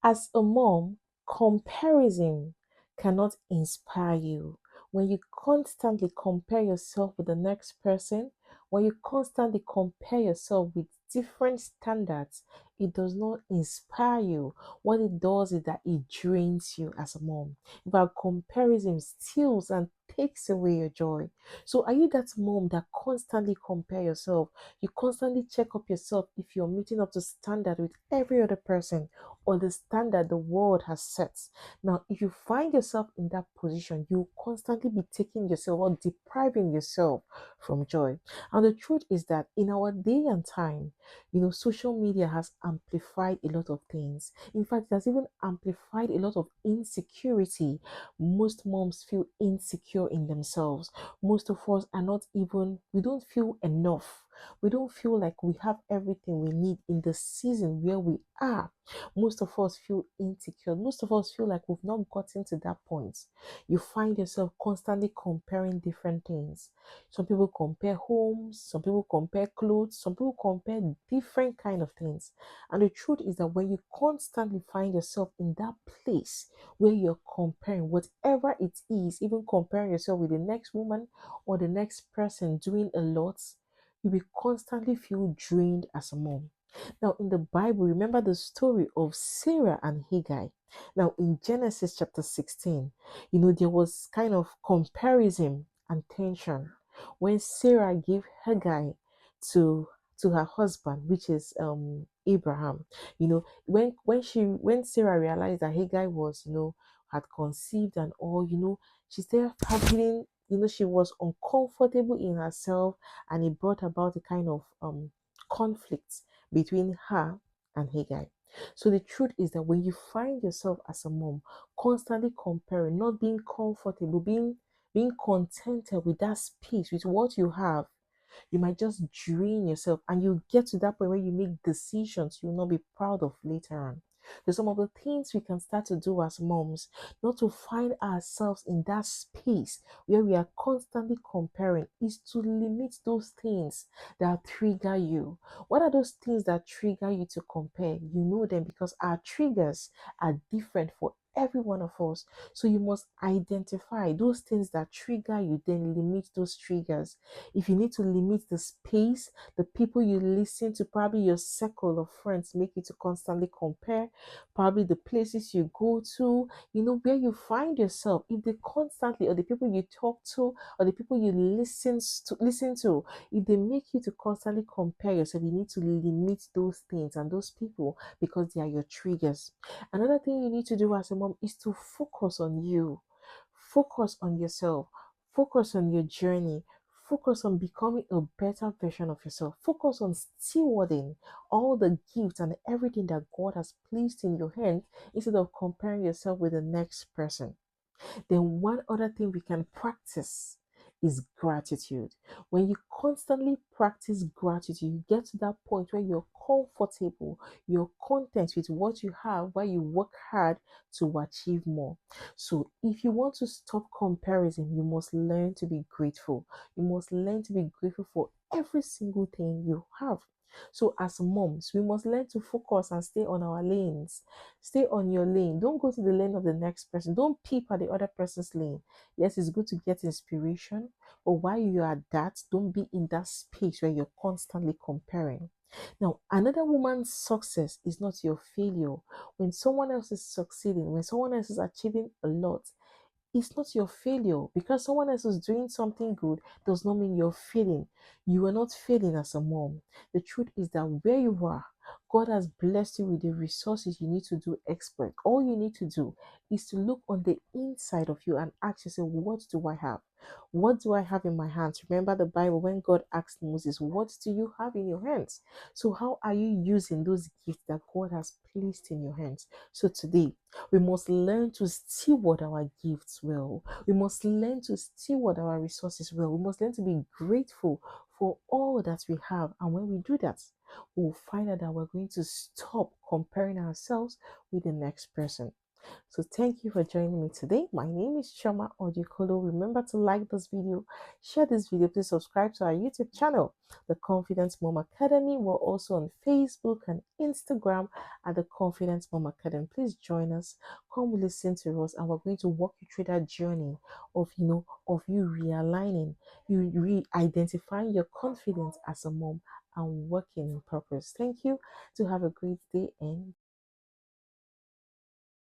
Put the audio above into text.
As a mom, comparison cannot inspire you. When you constantly compare yourself with the next person, when you constantly compare yourself with different standards, it does not inspire you. What it does is that it drains you as a mom. But comparison steals and takes away your joy. So are you that mom that constantly compare yourself? You constantly check up yourself if you're meeting up to standard with every other person or the standard the world has set. Now, if you find yourself in that position, you constantly be taking yourself or depriving yourself from joy. And the truth is that in our day and time, social media has amplified a lot of things. In fact, it has even amplified a lot of insecurity. Most moms feel insecure in themselves. Most of us are not even, we don't feel enough. We don't feel like we have everything we need in the season where we are. Most of us feel insecure. Most of us feel like we've not gotten to that point. You find yourself constantly comparing different things. Some people compare homes, some people compare clothes, some people compare different kind of things. And the truth is that when you constantly find yourself in that place where you're comparing whatever it is, even comparing yourself with the next woman or the next person doing a lot, you will constantly feel drained as a mom. Now, in the Bible, remember the story of Sarah and Hagar. Now, in Genesis chapter 16, there was kind of comparison and tension when Sarah gave Hagar to her husband, which is Abraham. When Sarah realized that Hagar was, had conceived and all, she started having, she was uncomfortable in herself, and it brought about a kind of conflict between her and Hagar. So the truth is that when you find yourself as a mom constantly comparing, not being comfortable, being contented with that space, with what you have, you might just drain yourself, and you get to that point where you make decisions you'll not be proud of later on. So some of the things we can start to do as moms, not to find ourselves in that space where we are constantly comparing, is to limit those things that trigger you. What are those things that trigger you to compare? You know them because our triggers are different for every one of us. So you must identify those things that trigger you, then limit those triggers. If you need to limit the space, the people you listen to, probably your circle of friends make you to constantly compare, probably the places you go to, where you find yourself, if they constantly, or the people you talk to, or the people you listen to, if they make you to constantly compare yourself, you need to limit those things and those people because they are your triggers. Another thing you need to do as a mom is to focus on you, focus on yourself, focus on your journey, focus on becoming a better version of yourself, focus on stewarding all the gifts and everything that God has placed in your hands instead of comparing yourself with the next person. Then one other thing we can practice is gratitude. When you constantly practice gratitude, you get to that point where you're comfortable, you're content with what you have, where you work hard to achieve more. So if you want to stop comparison, you must learn to be grateful. You must learn to be grateful for every single thing you have. So as moms, we must learn to focus and stay on our lanes. Stay on your lane. Don't go to the lane of the next person. Don't peep at the other person's lane. Yes, it's good to get inspiration, but while you are that, don't be in that space where you're constantly comparing. Now, another woman's success is not your failure. When someone else is succeeding, when someone else is achieving a lot, it's not your failure. Because someone else is doing something good does not mean you're failing. You are not failing as a mom. The truth is that where you are, God has blessed you with the resources you need to do expert. All you need to do is to look on the inside of you and ask yourself, what do I have? What do I have in my hands? Remember the Bible when God asked Moses, what do you have in your hands? So how are you using those gifts that God has placed in your hands? So today, we must learn to steward our gifts well. We must learn to steward our resources well. We must learn to be grateful for all that we have. And when we do that, we'll find out that we're going to stop comparing ourselves with the next person. So thank you for joining me today. My name is Choma Odikolo. Remember to like this video, share this video, please subscribe to our YouTube channel, The Confidence Mom Academy. We're also on Facebook and Instagram at The Confidence Mom Academy. Please join us, come listen to us, and we're going to walk you through that journey of of you realigning, you re-identifying your confidence as a mom and working in purpose. Thank you. To have a great day and